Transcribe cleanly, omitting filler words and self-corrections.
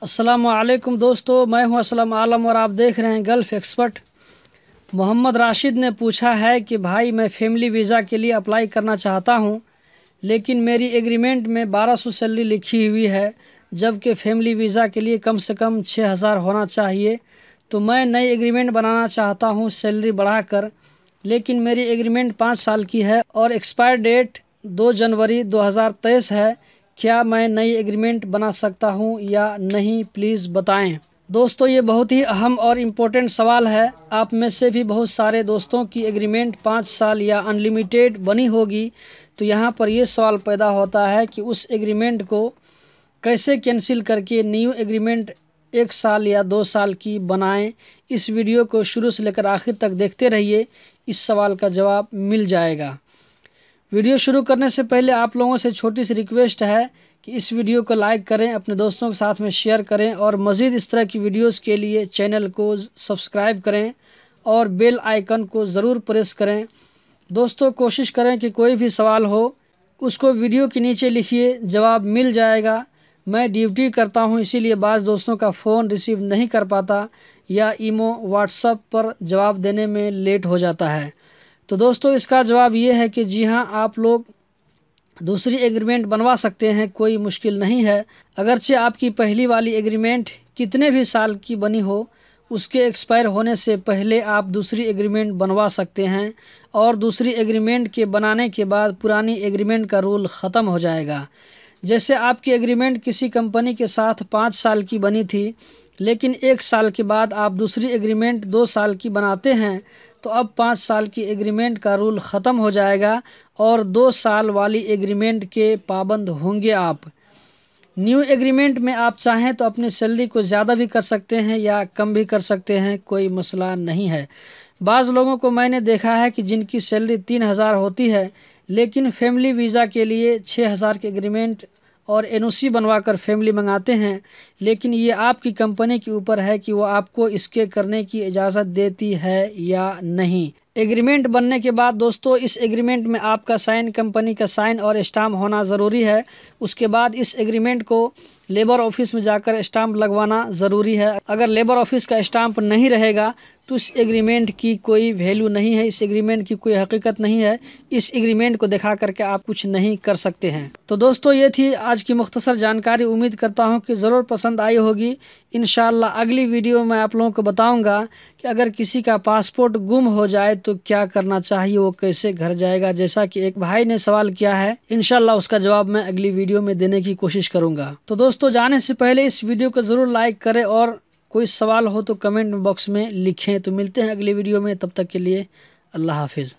अस्सलामुअलैकुम दोस्तों, मैं हूं असलम आलम और आप देख रहे हैं गल्फ़ एक्सपर्ट। मोहम्मद राशिद ने पूछा है कि भाई मैं फ़ैमिली वीज़ा के लिए अप्लाई करना चाहता हूं, लेकिन मेरी एग्रीमेंट में 1200 सैलरी लिखी हुई है, जबकि फ़ैमिली वीज़ा के लिए कम से कम 6000 होना चाहिए। तो मैं नई एग्रीमेंट बनाना चाहता हूं सैलरी बढ़ाकर, लेकिन मेरी एग्रीमेंट 5 साल की है और एक्सपायर डेट 2 जनवरी 2023 है। क्या मैं नई एग्रीमेंट बना सकता हूं या नहीं, प्लीज़ बताएं। दोस्तों, ये बहुत ही अहम और इम्पोर्टेंट सवाल है। आप में से भी बहुत सारे दोस्तों की एग्रीमेंट 5 साल या अनलिमिटेड बनी होगी, तो यहाँ पर ये सवाल पैदा होता है कि उस एग्रीमेंट को कैसे कैंसिल करके न्यू एग्रीमेंट 1 साल या 2 साल की बनाएं। इस वीडियो को शुरू से लेकर आखिर तक देखते रहिए, इस सवाल का जवाब मिल जाएगा। वीडियो शुरू करने से पहले आप लोगों से छोटी सी रिक्वेस्ट है कि इस वीडियो को लाइक करें, अपने दोस्तों के साथ में शेयर करें और मज़ीद इस तरह की वीडियोस के लिए चैनल को सब्सक्राइब करें और बेल आइकन को ज़रूर प्रेस करें। दोस्तों, कोशिश करें कि कोई भी सवाल हो उसको वीडियो के नीचे लिखिए, जवाब मिल जाएगा। मैं ड्यूटी करता हूं, इसीलिए बाज़ दोस्तों का फ़ोन रिसीव नहीं कर पाता या ईमो व्हाट्सएप पर जवाब देने में लेट हो जाता है। तो दोस्तों, इसका जवाब ये है कि जी हाँ, आप लोग दूसरी एग्रीमेंट बनवा सकते हैं, कोई मुश्किल नहीं है। अगरचे आपकी पहली वाली एग्रीमेंट कितने भी साल की बनी हो, उसके एक्सपायर होने से पहले आप दूसरी एग्रीमेंट बनवा सकते हैं और दूसरी एग्रीमेंट के बनाने के बाद पुरानी एग्रीमेंट का रूल ख़त्म हो जाएगा। जैसे आपकी एग्रीमेंट किसी कंपनी के साथ 5 साल की बनी थी, लेकिन 1 साल के बाद आप दूसरी एग्रीमेंट 2 साल की बनाते हैं, तो अब 5 साल की एग्रीमेंट का रूल ख़त्म हो जाएगा और 2 साल वाली एग्रीमेंट के पाबंद होंगे आप। न्यू एग्रीमेंट में आप चाहें तो अपनी सैलरी को ज़्यादा भी कर सकते हैं या कम भी कर सकते हैं, कोई मसला नहीं है। बाज़ लोगों को मैंने देखा है कि जिनकी सैलरी 3000 होती है, लेकिन फैमिली वीज़ा के लिए 6000 की एग्रीमेंट और एनओसी बनवा कर फैमिली मंगाते हैं। लेकिन ये आपकी कंपनी के ऊपर है कि वो आपको इसके करने की इजाज़त देती है या नहीं। एग्रीमेंट बनने के बाद दोस्तों, इस एग्रीमेंट में आपका साइन, कंपनी का साइन और स्टाम्प होना ज़रूरी है। उसके बाद इस एग्रीमेंट को लेबर ऑफिस में जाकर स्टाम्प लगवाना ज़रूरी है। अगर लेबर ऑफिस का स्टाम्प नहीं रहेगा तो इस एग्रीमेंट की कोई वैल्यू नहीं है, इस एग्रीमेंट की कोई हकीकत नहीं है। इस एग्रीमेंट को दिखा करके आप कुछ नहीं कर सकते हैं। तो दोस्तों, ये थी आज की मुख्तसर जानकारी। उम्मीद करता हूँ कि ज़रूर पसंद आई होगी। इंशाअल्लाह अगली वीडियो में आप लोगों को बताऊँगा कि अगर किसी का पासपोर्ट गुम हो जाए तो क्या करना चाहिए, वो कैसे घर जाएगा, जैसा कि एक भाई ने सवाल किया है। इंशाअल्लाह उसका जवाब मैं अगली वीडियो में देने की कोशिश करूँगा। तो दोस्तों, जाने से पहले इस वीडियो को ज़रूर लाइक करें और कोई सवाल हो तो कमेंट बॉक्स में लिखें। तो मिलते हैं अगली वीडियो में, तब तक के लिए अल्लाह हाफिज़।